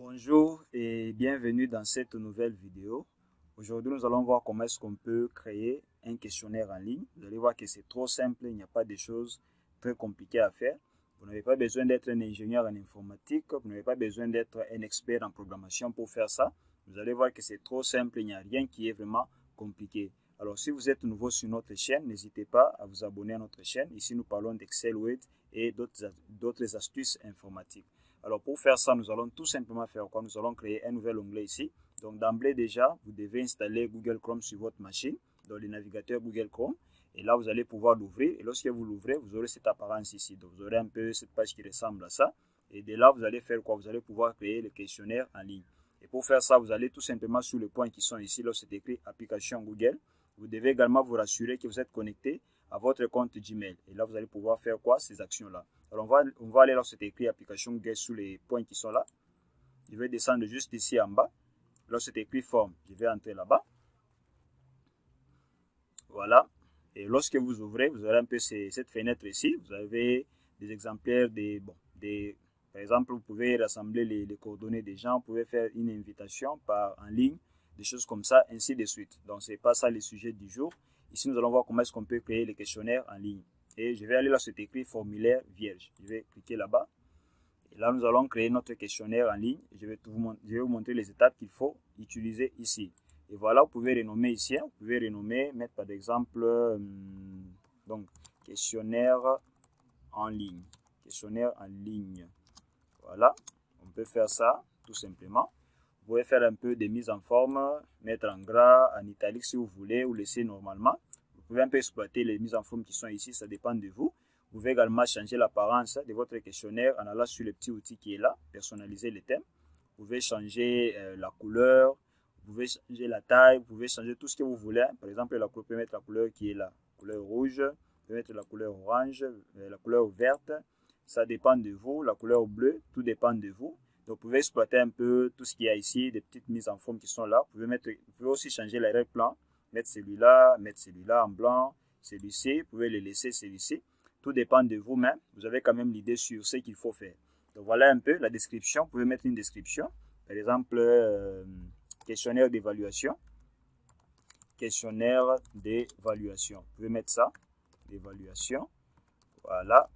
Bonjour et bienvenue dans cette nouvelle vidéo. Aujourd'hui, nous allons voir comment est-ce qu'on peut créer un questionnaire en ligne. Vous allez voir que c'est trop simple, il n'y a pas de choses très compliquées à faire. Vous n'avez pas besoin d'être un ingénieur en informatique, vous n'avez pas besoin d'être un expert en programmation pour faire ça. Vous allez voir que c'est trop simple, il n'y a rien qui est vraiment compliqué. Alors, si vous êtes nouveau sur notre chaîne, n'hésitez pas à vous abonner à notre chaîne. Ici, nous parlons d'Excel Word et d'autres astuces informatiques. Alors pour faire ça, nous allons tout simplement faire quoi? Nous allons créer un nouvel onglet ici. Donc d'emblée déjà, vous devez installer Google Chrome sur votre machine, dans le navigateur Google Chrome. Et là, vous allez pouvoir l'ouvrir. Et lorsque vous l'ouvrez, vous aurez cette apparence ici. Donc vous aurez un peu cette page qui ressemble à ça. Et de là, vous allez faire quoi? Vous allez pouvoir créer le questionnaire en ligne. Et pour faire ça, vous allez tout simplement sur les points qui sont ici. Là, c'est écrit application Google. Vous devez également vous rassurer que vous êtes connecté à votre compte Gmail. Et là, vous allez pouvoir faire quoi? Ces actions-là. Alors, on va aller là, c'est écrit application Google sous les points qui sont là. Je vais descendre juste ici en bas. Là, c'est écrit forme. Je vais entrer là-bas. Voilà. Et lorsque vous ouvrez, vous aurez un peu cette fenêtre ici. Vous avez des exemplaires par exemple, vous pouvez rassembler les coordonnées des gens. Vous pouvez faire une invitation en ligne, des choses comme ça, ainsi de suite. Donc, ce n'est pas ça le sujet du jour. Ici, nous allons voir comment est-ce qu'on peut créer les questionnaires en ligne. Et je vais aller là, c'est écrit formulaire vierge. Je vais cliquer là-bas. Et là, nous allons créer notre questionnaire en ligne. Je vais vous montrer les étapes qu'il faut utiliser ici. Et voilà, vous pouvez renommer ici. Vous pouvez renommer, mettre par exemple, donc, questionnaire en ligne. Questionnaire en ligne. Voilà, on peut faire ça tout simplement. Vous pouvez faire un peu de mise en forme, mettre en gras, en italique si vous voulez, ou laisser normalement. Vous pouvez un peu exploiter les mises en forme qui sont ici, ça dépend de vous. Vous pouvez également changer l'apparence de votre questionnaire en allant sur le petit outil qui est là, personnaliser les thèmes. Vous pouvez changer la couleur, vous pouvez changer la taille, vous pouvez changer tout ce que vous voulez. Par exemple, vous pouvez mettre la couleur qui est là, couleur rouge, vous pouvez mettre la couleur orange, la couleur verte. Ça dépend de vous, la couleur bleue, tout dépend de vous. Donc, vous pouvez exploiter un peu tout ce qu'il y a ici, des petites mises en forme qui sont là. Vous pouvez aussi changer l'arrière-plan, mettre celui-là en blanc, celui-ci, vous pouvez le laisser celui-ci. Tout dépend de vous-même. Vous avez quand même l'idée sur ce qu'il faut faire. Donc, voilà un peu la description. Vous pouvez mettre une description. Par exemple, questionnaire d'évaluation. Questionnaire d'évaluation. Vous pouvez mettre ça, d'évaluation. Voilà.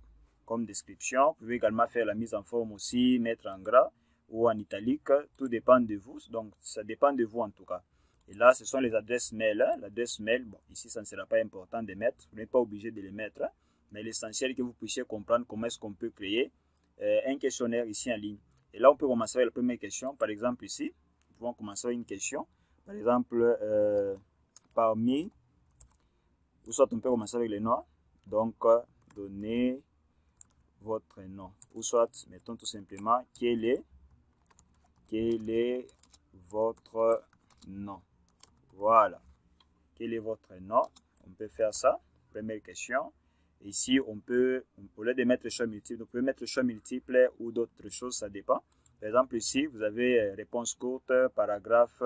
Comme description. Vous pouvez également faire la mise en forme aussi, mettre en gras ou en italique. Tout dépend de vous. Donc, ça dépend de vous en tout cas. Et là, ce sont les adresses mail. L'adresse mail, bon, ici, ça ne sera pas important de mettre. Vous n'êtes pas obligé de les mettre. Mais l'essentiel est que vous puissiez comprendre comment est-ce qu'on peut créer un questionnaire ici en ligne. Et là, on peut commencer avec la première question. Par exemple, ici, nous pouvons commencer avec une question. Par exemple, parmi, ou soit on peut commencer avec les noms. Donc, donner votre nom, ou soit mettons tout simplement quel est votre nom. Voilà, quel est votre nom? On peut faire ça. Première question. Ici, on peut, au lieu de mettre choix multiple, on peut mettre choix multiple ou d'autres choses, ça dépend. Par exemple, ici, vous avez réponse courte, paragraphe,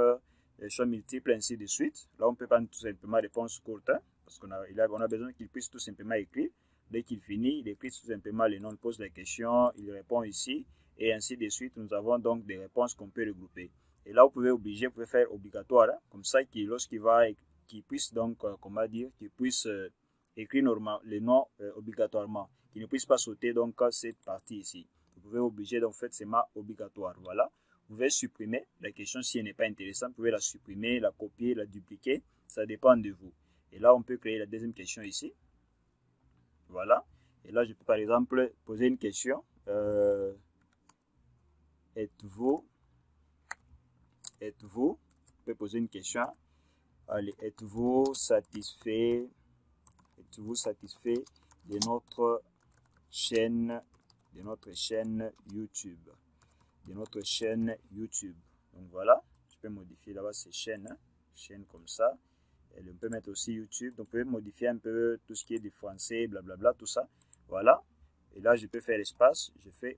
choix multiple, ainsi de suite. Là, on peut prendre tout simplement réponse courte, parce qu'on a besoin qu'il puisse tout simplement écrire. Dès qu'il finit, il écrit tout simplement le nom, il pose la question, il répond ici, et ainsi de suite. Nous avons donc des réponses qu'on peut regrouper. Et là, vous pouvez faire obligatoire, hein, comme ça, qu'il puisse donc, comment dire, qu'il puisse écrire les noms obligatoirement, qu'il ne puisse pas sauter donc cette partie ici. Vous pouvez obliger, donc faites seulement obligatoire. Voilà. Vous pouvez supprimer la question si elle n'est pas intéressante. Vous pouvez la supprimer, la copier, la dupliquer. Ça dépend de vous. Et là, on peut créer la deuxième question ici. Voilà. Et là, je peux par exemple poser une question. Êtes-vous, je peux poser une question. Allez, êtes-vous satisfait de notre chaîne YouTube? Donc voilà, je peux modifier là-bas ces chaînes, chaîne comme ça. Et on peut mettre aussi YouTube. Donc, vous pouvez modifier un peu tout ce qui est du français, blablabla, tout ça. Voilà. Et là, je peux faire espace. Je fais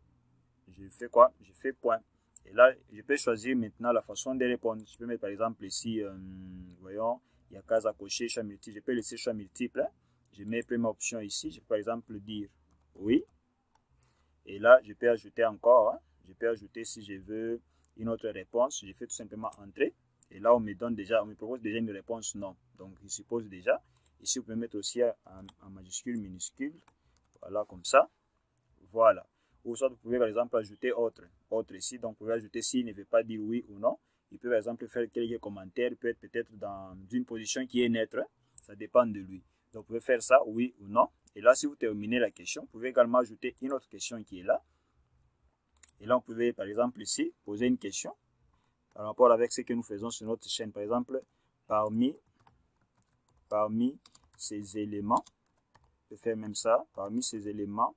quoi? Je fais point. Et là, je peux choisir maintenant la façon de répondre. Je peux mettre par exemple ici, voyons, il y a case à cocher, choix multiple. Je peux laisser choix multiple. Je mets première option ici. Je peux par exemple dire oui. Et là, je peux ajouter encore. Hein. Je peux ajouter si je veux une autre réponse. Je fais tout simplement entrer. Et là, on me donne déjà, on me propose déjà une réponse non. Donc, il suppose déjà. Ici, vous pouvez mettre aussi en majuscule, minuscule. Voilà, comme ça. Voilà. Ou soit vous pouvez par exemple ajouter autre ici. Donc, vous pouvez ajouter s'il ne veut pas dire oui ou non. Il peut par exemple faire quelques commentaires. Il peut être peut-être dans une position qui est neutre. Ça dépend de lui. Donc, vous pouvez faire ça, oui ou non. Et là, si vous terminez la question, vous pouvez également ajouter une autre question qui est là. Et là, vous pouvez par exemple ici poser une question par rapport avec ce que nous faisons sur notre chaîne. Par exemple, parmi ces éléments, je peux faire même ça, parmi ces éléments,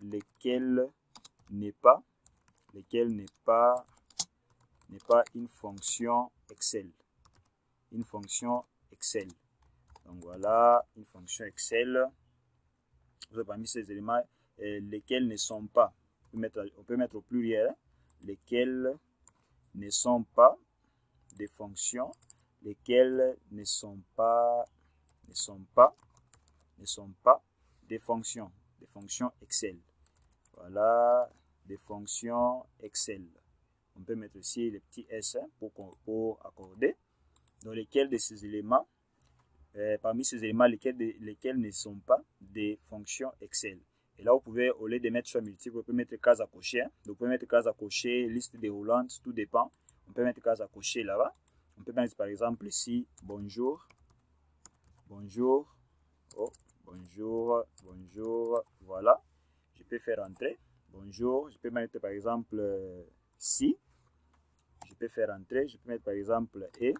lesquels n'est pas une fonction Excel. Une fonction Excel. Donc voilà, une fonction Excel. Parmi ces éléments, lesquels ne sont pas, on peut mettre au pluriel, lesquels ne sont pas des fonctions, lesquels ne sont pas des fonctions Excel. Voilà, des fonctions Excel. On peut mettre aussi les petits S pour accorder. Dans lesquels de ces éléments, parmi ces éléments, lesquels ne sont pas des fonctions Excel. Et là, vous pouvez, au lieu de mettre choix multiple, vous pouvez mettre case à cocher. Donc, vous pouvez mettre case à cocher, liste déroulante, tout dépend. On peut mettre case à cocher là-bas. On peut mettre par exemple ici, bonjour. Bonjour. Oh, bonjour. Bonjour. Voilà. Je peux faire entrer. Bonjour. Je peux mettre par exemple si. Je peux faire entrer. Je peux mettre par exemple et.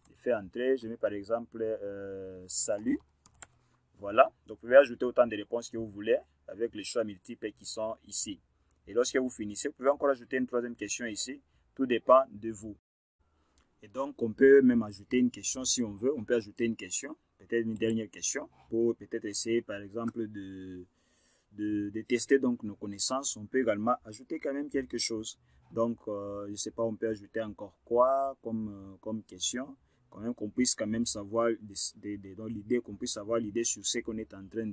Je fais entrer. Je mets par exemple salut. Voilà. Donc, vous pouvez ajouter autant de réponses que vous voulez avec les choix multiples qui sont ici. Et lorsque vous finissez, vous pouvez encore ajouter une troisième question ici. Tout dépend de vous. Et donc, on peut même ajouter une question si on veut. On peut ajouter une question, peut-être une dernière question, pour peut-être essayer, par exemple, de tester donc nos connaissances. On peut également ajouter quand même quelque chose. Donc, je ne sais pas, on peut ajouter encore quoi comme question. Quand même qu'on puisse quand même savoir, dans l'idée, qu'on puisse avoir l'idée sur ce qu'on est en train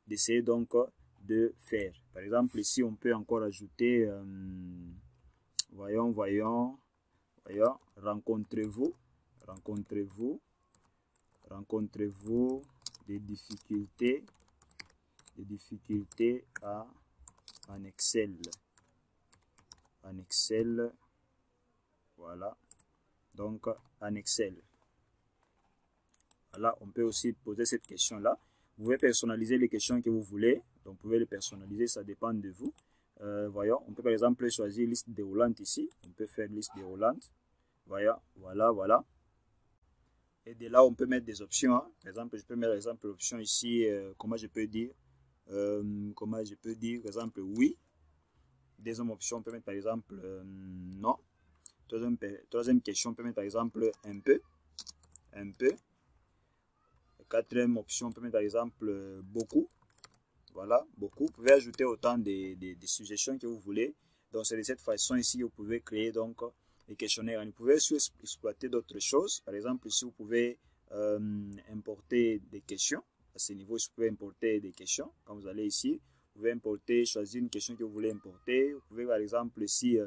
d'essayer donc de faire. Par exemple, ici, on peut encore ajouter, voyons, rencontrez-vous des difficultés en Excel. Voilà. Donc, en Excel. Voilà, on peut aussi poser cette question-là. Vous pouvez personnaliser les questions que vous voulez. Donc, vous pouvez les personnaliser, ça dépend de vous. Voyons, on peut par exemple choisir liste déroulante ici. On peut faire liste déroulante. Voilà. Et de là, on peut mettre des options. Hein. Par exemple, je peux mettre l'option ici, comment je peux dire, par exemple, oui. Deuxième option, on peut mettre par exemple, non. Troisième question, on peut mettre par exemple, un peu. Quatrième option, on peut mettre par exemple, beaucoup. Voilà, beaucoup. Vous pouvez ajouter autant de suggestions que vous voulez. Donc, c'est de cette façon ici que vous pouvez créer donc les questionnaires. Vous pouvez aussi exploiter d'autres choses. Par exemple, ici, vous pouvez importer des questions. À ce niveau, vous pouvez importer des questions. Quand vous allez ici, vous pouvez importer, choisir une question que vous voulez importer. Vous pouvez, par exemple, ici,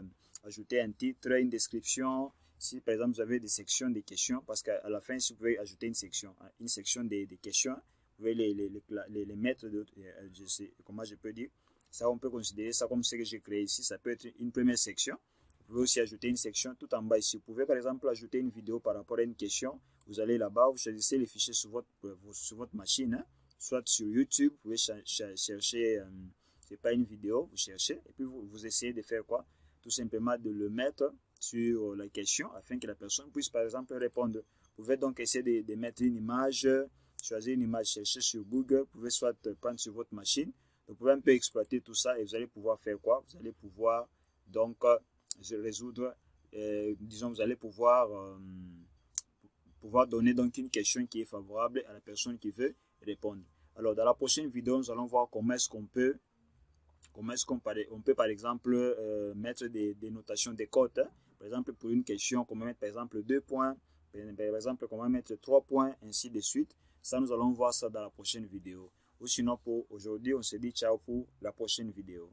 ajouter un titre, une description. Si, par exemple, vous avez des sections de questions, parce qu'à la fin, si vous pouvez ajouter une section des questions, vous pouvez les mettre, je sais, comment je peux dire, ça on peut considérer ça comme ce que j'ai créé ici, ça peut être une première section. Vous pouvez aussi ajouter une section tout en bas ici. Vous pouvez par exemple ajouter une vidéo par rapport à une question. Vous allez là-bas, vous choisissez les fichiers sur votre machine, hein, soit sur YouTube, vous pouvez chercher, c'est pas une vidéo, vous cherchez, et puis vous essayez de faire quoi? Tout simplement de le mettre sur la question afin que la personne puisse par exemple répondre. Vous pouvez donc essayer de mettre une image, choisir une image, chercher sur Google, vous pouvez soit prendre sur votre machine, vous pouvez un peu exploiter tout ça et vous allez pouvoir faire quoi? Vous allez pouvoir donc résoudre, disons, vous allez pouvoir donner donc une question qui est favorable à la personne qui veut répondre. Alors, dans la prochaine vidéo, nous allons voir comment est-ce qu'on peut par exemple mettre des notations, des cotes. Hein. Par exemple, pour une question, comment mettre par exemple 2 points, par exemple, comment mettre 3 points, ainsi de suite. Ça, nous allons voir ça dans la prochaine vidéo. Ou sinon, pour aujourd'hui, on se dit ciao pour la prochaine vidéo.